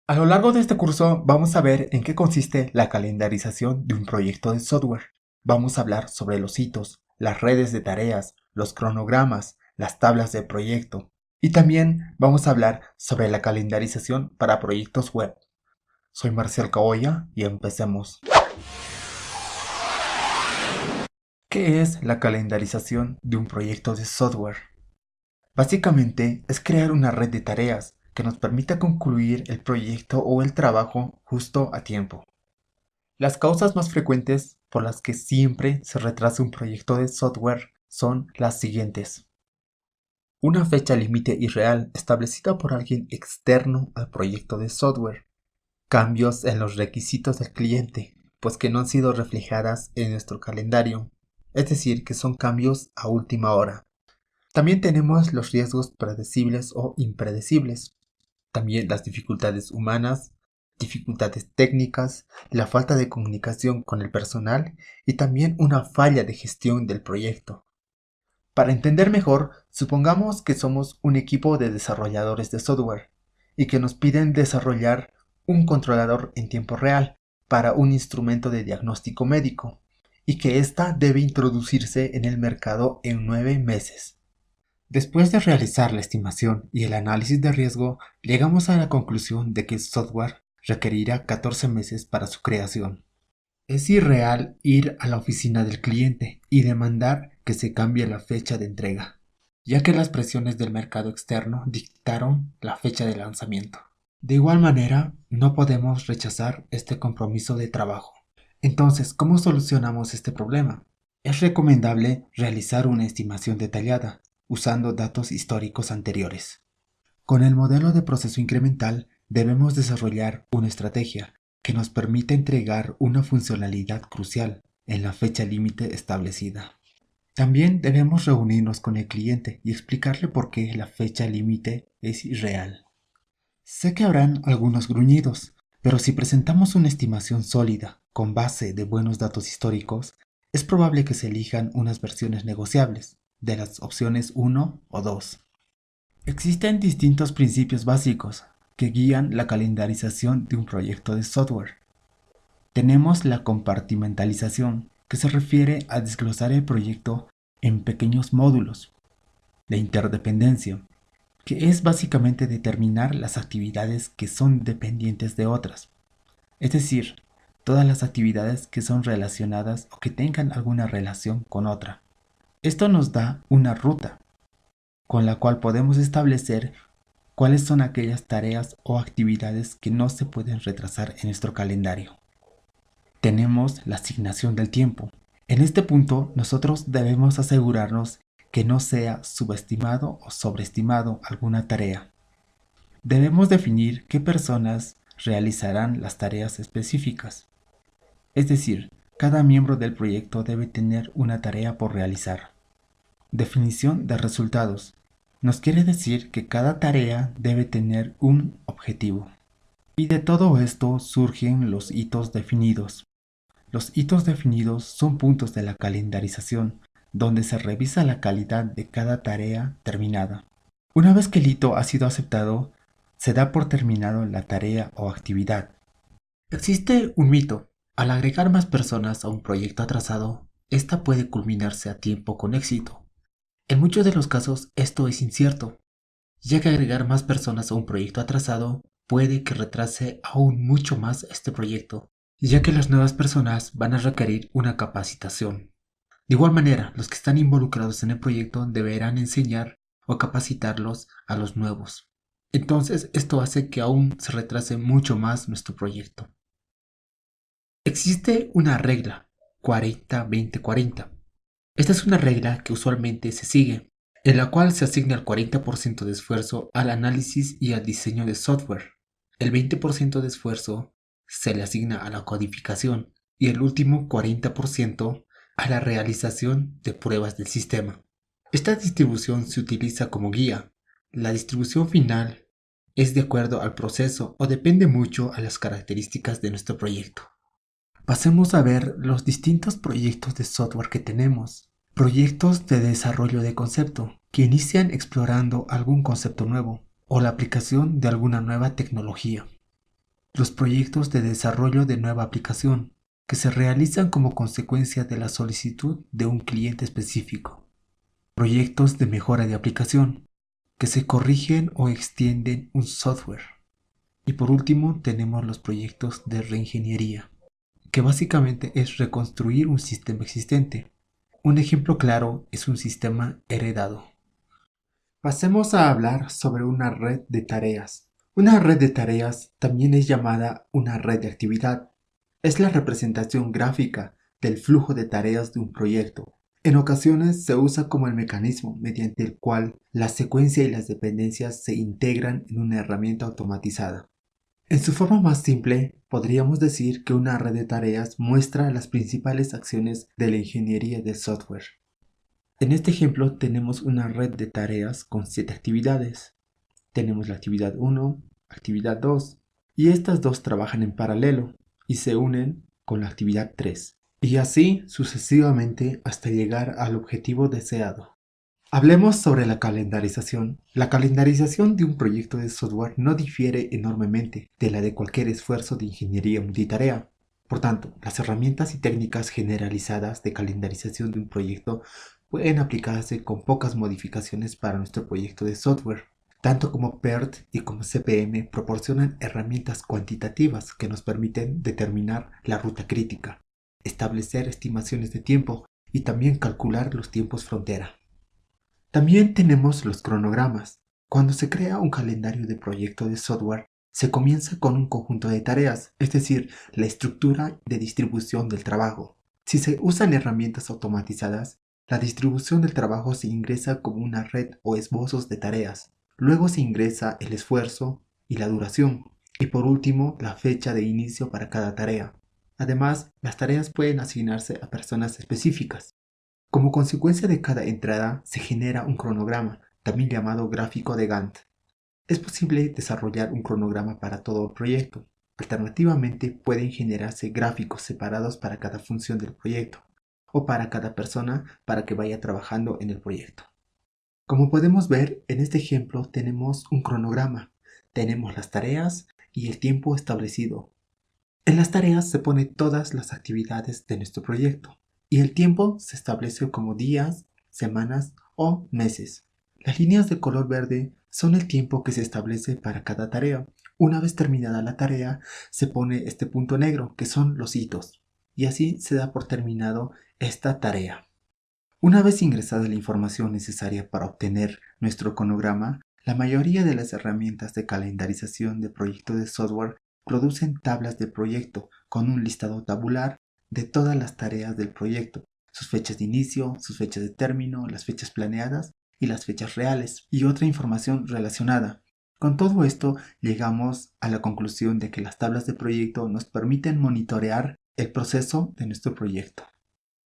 A lo largo de este curso vamos a ver en qué consiste la calendarización de un proyecto de software. Vamos a hablar sobre los hitos, las redes de tareas, los cronogramas, las tablas de proyecto y también vamos a hablar sobre la calendarización para proyectos web. Soy Marcial Caboya y empecemos. ¿Qué es la calendarización de un proyecto de software? Básicamente es crear una red de tareas que nos permita concluir el proyecto o el trabajo justo a tiempo. Las causas más frecuentes por las que siempre se retrasa un proyecto de software son las siguientes. Una fecha límite irreal establecida por alguien externo al proyecto de software. Cambios en los requisitos del cliente, pues que no han sido reflejadas en nuestro calendario, es decir, que son cambios a última hora. También tenemos los riesgos predecibles o impredecibles, también las dificultades humanas, dificultades técnicas, la falta de comunicación con el personal y también una falla de gestión del proyecto. Para entender mejor, supongamos que somos un equipo de desarrolladores de software y que nos piden desarrollar un controlador en tiempo real para un instrumento de diagnóstico médico y que ésta debe introducirse en el mercado en 9 meses. Después de realizar la estimación y el análisis de riesgo, llegamos a la conclusión de que el software requerirá 14 meses para su creación. Es irreal ir a la oficina del cliente y demandar que se cambie la fecha de entrega, ya que las presiones del mercado externo dictaron la fecha de lanzamiento. De igual manera, no podemos rechazar este compromiso de trabajo. Entonces, ¿cómo solucionamos este problema? Es recomendable realizar una estimación detallada, usando datos históricos anteriores. Con el modelo de proceso incremental debemos desarrollar una estrategia que nos permita entregar una funcionalidad crucial en la fecha límite establecida. También debemos reunirnos con el cliente y explicarle por qué la fecha límite es irreal. Sé que habrán algunos gruñidos, pero si presentamos una estimación sólida con base de buenos datos históricos, es probable que se elijan unas versiones negociables de las opciones 1 o 2. Existen distintos principios básicos que guían la calendarización de un proyecto de software. Tenemos la compartimentalización, que se refiere a desglosar el proyecto en pequeños módulos. La interdependencia, que es básicamente determinar las actividades que son dependientes de otras. Es decir, todas las actividades que son relacionadas o que tengan alguna relación con otra. Esto nos da una ruta, con la cual podemos establecer cuáles son aquellas tareas o actividades que no se pueden retrasar en nuestro calendario. Tenemos la asignación del tiempo. En este punto, nosotros debemos asegurarnos que no sea subestimado o sobreestimado alguna tarea. Debemos definir qué personas realizarán las tareas específicas. Es decir, cada miembro del proyecto debe tener una tarea por realizar. Definición de resultados. Nos quiere decir que cada tarea debe tener un objetivo. Y de todo esto surgen los hitos definidos. Los hitos definidos son puntos de la calendarización, donde se revisa la calidad de cada tarea terminada. Una vez que el hito ha sido aceptado, se da por terminado la tarea o actividad. Existe un mito. Al agregar más personas a un proyecto atrasado, esta puede culminarse a tiempo con éxito. En muchos de los casos esto es incierto, ya que agregar más personas a un proyecto atrasado puede que retrase aún mucho más este proyecto, ya que las nuevas personas van a requerir una capacitación. De igual manera, los que están involucrados en el proyecto deberán enseñar o capacitarlos a los nuevos. Entonces esto hace que aún se retrase mucho más nuestro proyecto. Existe una regla 40-20-40. Esta es una regla que usualmente se sigue, en la cual se asigna el 40% de esfuerzo al análisis y al diseño de software. El 20% de esfuerzo se le asigna a la codificación y el último 40% a la realización de pruebas del sistema. Esta distribución se utiliza como guía. La distribución final es de acuerdo al proceso o depende mucho a las características de nuestro proyecto. Pasemos a ver los distintos proyectos de software que tenemos. Proyectos de desarrollo de concepto, que inician explorando algún concepto nuevo o la aplicación de alguna nueva tecnología. Los proyectos de desarrollo de nueva aplicación, que se realizan como consecuencia de la solicitud de un cliente específico. Proyectos de mejora de aplicación, que se corrigen o extienden un software. Y por último tenemos los proyectos de reingeniería, que básicamente es reconstruir un sistema existente. Un ejemplo claro es un sistema heredado. Pasemos a hablar sobre una red de tareas. Una red de tareas también es llamada una red de actividad. Es la representación gráfica del flujo de tareas de un proyecto. En ocasiones se usa como el mecanismo mediante el cual la secuencia y las dependencias se integran en una herramienta automatizada. En su forma más simple, podríamos decir que una red de tareas muestra las principales acciones de la ingeniería de software. En este ejemplo tenemos una red de tareas con 7 actividades. Tenemos la actividad 1, actividad 2, y estas dos trabajan en paralelo y se unen con la actividad 3, y así sucesivamente hasta llegar al objetivo deseado. Hablemos sobre la calendarización. La calendarización de un proyecto de software no difiere enormemente de la de cualquier esfuerzo de ingeniería multitarea. Por tanto, las herramientas y técnicas generalizadas de calendarización de un proyecto pueden aplicarse con pocas modificaciones para nuestro proyecto de software. Tanto como PERT y como CPM proporcionan herramientas cuantitativas que nos permiten determinar la ruta crítica, establecer estimaciones de tiempo y también calcular los tiempos frontera. También tenemos los cronogramas. Cuando se crea un calendario de proyecto de software, se comienza con un conjunto de tareas, es decir, la estructura de distribución del trabajo. Si se usan herramientas automatizadas, la distribución del trabajo se ingresa como una red o esbozos de tareas. Luego se ingresa el esfuerzo y la duración. Y por último, la fecha de inicio para cada tarea. Además, las tareas pueden asignarse a personas específicas. Como consecuencia de cada entrada se genera un cronograma, también llamado gráfico de Gantt. Es posible desarrollar un cronograma para todo el proyecto. Alternativamente pueden generarse gráficos separados para cada función del proyecto o para cada persona para que vaya trabajando en el proyecto. Como podemos ver, en este ejemplo tenemos un cronograma. Tenemos las tareas y el tiempo establecido. En las tareas se ponen todas las actividades de nuestro proyecto y el tiempo se establece como días, semanas o meses. Las líneas de color verde son el tiempo que se establece para cada tarea. Una vez terminada la tarea, se pone este punto negro, que son los hitos, y así se da por terminado esta tarea. Una vez ingresada la información necesaria para obtener nuestro cronograma, la mayoría de las herramientas de calendarización de proyectos de software producen tablas de proyecto con un listado tabular de todas las tareas del proyecto, sus fechas de inicio, sus fechas de término, las fechas planeadas y las fechas reales, y otra información relacionada. Con todo esto, llegamos a la conclusión de que las tablas de proyecto nos permiten monitorear el proceso de nuestro proyecto.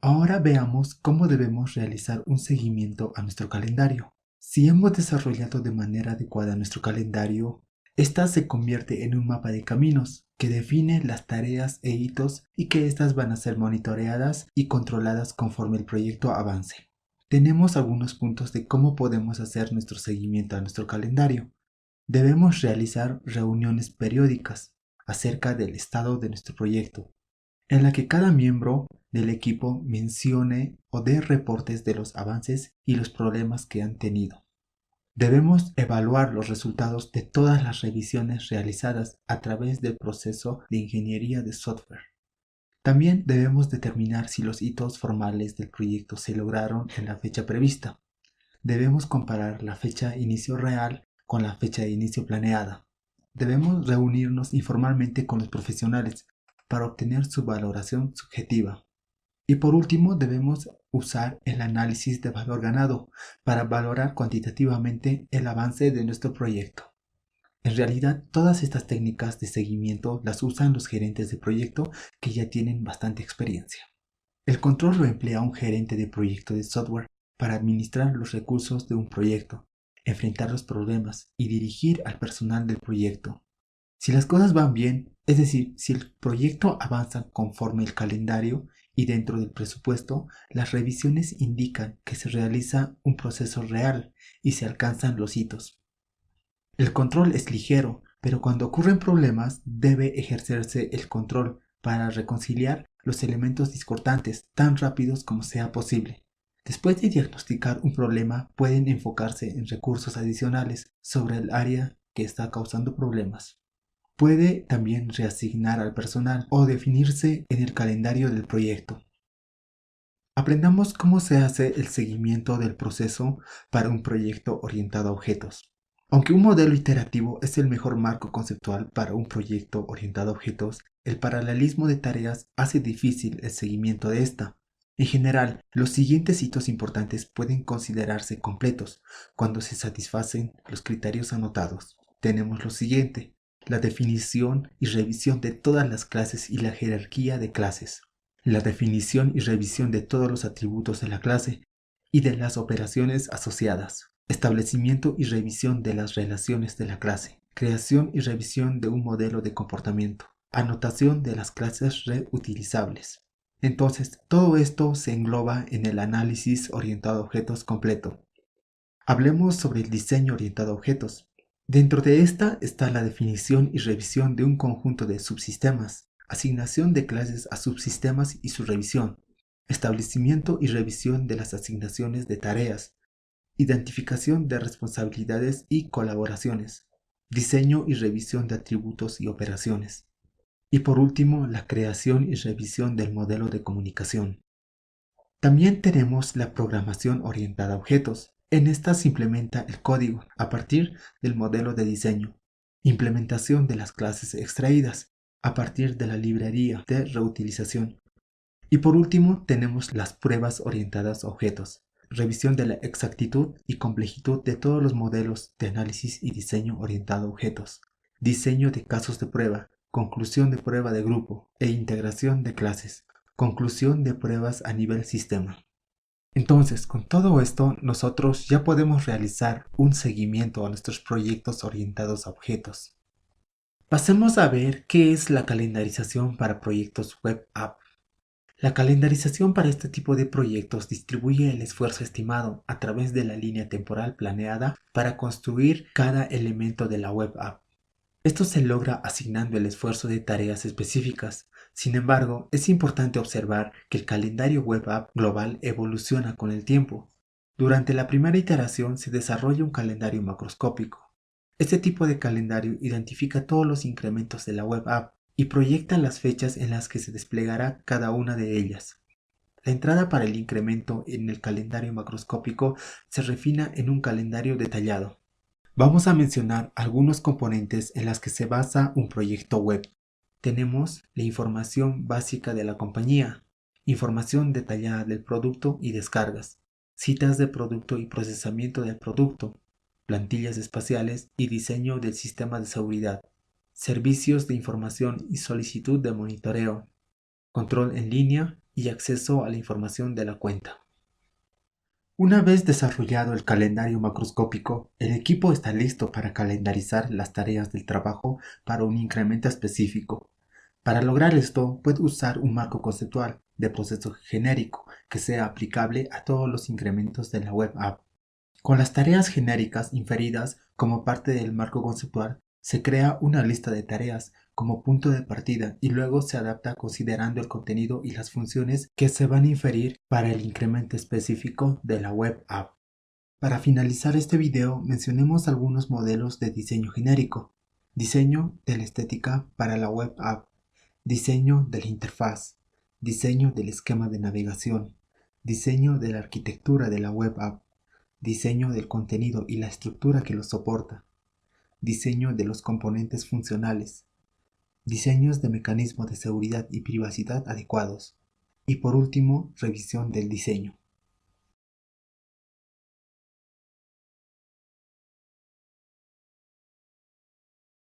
Ahora veamos cómo debemos realizar un seguimiento a nuestro calendario. Si hemos desarrollado de manera adecuada nuestro calendario, esta se convierte en un mapa de caminos que define las tareas e hitos y que éstas van a ser monitoreadas y controladas conforme el proyecto avance. Tenemos algunos puntos de cómo podemos hacer nuestro seguimiento a nuestro calendario. Debemos realizar reuniones periódicas acerca del estado de nuestro proyecto, en la que cada miembro del equipo mencione o dé reportes de los avances y los problemas que han tenido. Debemos evaluar los resultados de todas las revisiones realizadas a través del proceso de ingeniería de software. También debemos determinar si los hitos formales del proyecto se lograron en la fecha prevista. Debemos comparar la fecha de inicio real con la fecha de inicio planeada. Debemos reunirnos informalmente con los profesionales para obtener su valoración subjetiva. Y por último, debemos usar el análisis de valor ganado para valorar cuantitativamente el avance de nuestro proyecto. En realidad, todas estas técnicas de seguimiento las usan los gerentes de proyecto que ya tienen bastante experiencia. El control lo emplea un gerente de proyecto de software para administrar los recursos de un proyecto, enfrentar los problemas y dirigir al personal del proyecto. Si las cosas van bien, es decir, si el proyecto avanza conforme el calendario y dentro del presupuesto, las revisiones indican que se realiza un proceso real y se alcanzan los hitos. El control es ligero pero cuando ocurren problemas debe ejercerse el control para reconciliar los elementos discordantes tan rápidos como sea posible. Después de diagnosticar un problema, pueden enfocarse en recursos adicionales sobre el área que está causando problemas. Puede también reasignar al personal o definirse en el calendario del proyecto. Aprendamos cómo se hace el seguimiento del proceso para un proyecto orientado a objetos. Aunque un modelo iterativo es el mejor marco conceptual para un proyecto orientado a objetos, el paralelismo de tareas hace difícil el seguimiento de esta. En general, los siguientes hitos importantes pueden considerarse completos cuando se satisfacen los criterios anotados. Tenemos lo siguiente: la definición y revisión de todas las clases y la jerarquía de clases, la definición y revisión de todos los atributos de la clase y de las operaciones asociadas, establecimiento y revisión de las relaciones de la clase, creación y revisión de un modelo de comportamiento, anotación de las clases reutilizables. Entonces, todo esto se engloba en el análisis orientado a objetos completo. Hablemos sobre el diseño orientado a objetos. Dentro de esta está la definición y revisión de un conjunto de subsistemas, asignación de clases a subsistemas y su revisión, establecimiento y revisión de las asignaciones de tareas, identificación de responsabilidades y colaboraciones, diseño y revisión de atributos y operaciones. Y por último, la creación y revisión del modelo de comunicación. También tenemos la programación orientada a objetos. En esta se implementa el código a partir del modelo de diseño, implementación de las clases extraídas a partir de la librería de reutilización. Y por último tenemos las pruebas orientadas a objetos, revisión de la exactitud y complejidad de todos los modelos de análisis y diseño orientado a objetos, diseño de casos de prueba, conclusión de prueba de grupo e integración de clases, conclusión de pruebas a nivel sistema. Entonces, con todo esto, nosotros ya podemos realizar un seguimiento a nuestros proyectos orientados a objetos. Pasemos a ver qué es la calendarización para proyectos web app. La calendarización para este tipo de proyectos distribuye el esfuerzo estimado a través de la línea temporal planeada para construir cada elemento de la web app. Esto se logra asignando el esfuerzo de tareas específicas. Sin embargo, es importante observar que el calendario web app global evoluciona con el tiempo. Durante la primera iteración se desarrolla un calendario macroscópico. Este tipo de calendario identifica todos los incrementos de la web app y proyecta las fechas en las que se desplegará cada una de ellas. La entrada para el incremento en el calendario macroscópico se refina en un calendario detallado. Vamos a mencionar algunos componentes en las que se basa un proyecto web. Tenemos la información básica de la compañía, información detallada del producto y descargas, citas de producto y procesamiento del producto, plantillas espaciales y diseño del sistema de seguridad, servicios de información y solicitud de monitoreo, control en línea y acceso a la información de la cuenta. Una vez desarrollado el calendario macroscópico, el equipo está listo para calendarizar las tareas del trabajo para un incremento específico. Para lograr esto, puede usar un marco conceptual de proceso genérico que sea aplicable a todos los incrementos de la web app. Con las tareas genéricas inferidas como parte del marco conceptual, se crea una lista de tareas como punto de partida y luego se adapta considerando el contenido y las funciones que se van a inferir para el incremento específico de la web app. Para finalizar este video, mencionemos algunos modelos de diseño genérico. Diseño de la estética para la web app, diseño de la interfaz, diseño del esquema de navegación, diseño de la arquitectura de la web app, diseño del contenido y la estructura que lo soporta, diseño de los componentes funcionales, diseños de mecanismos de seguridad y privacidad adecuados, y por último, revisión del diseño.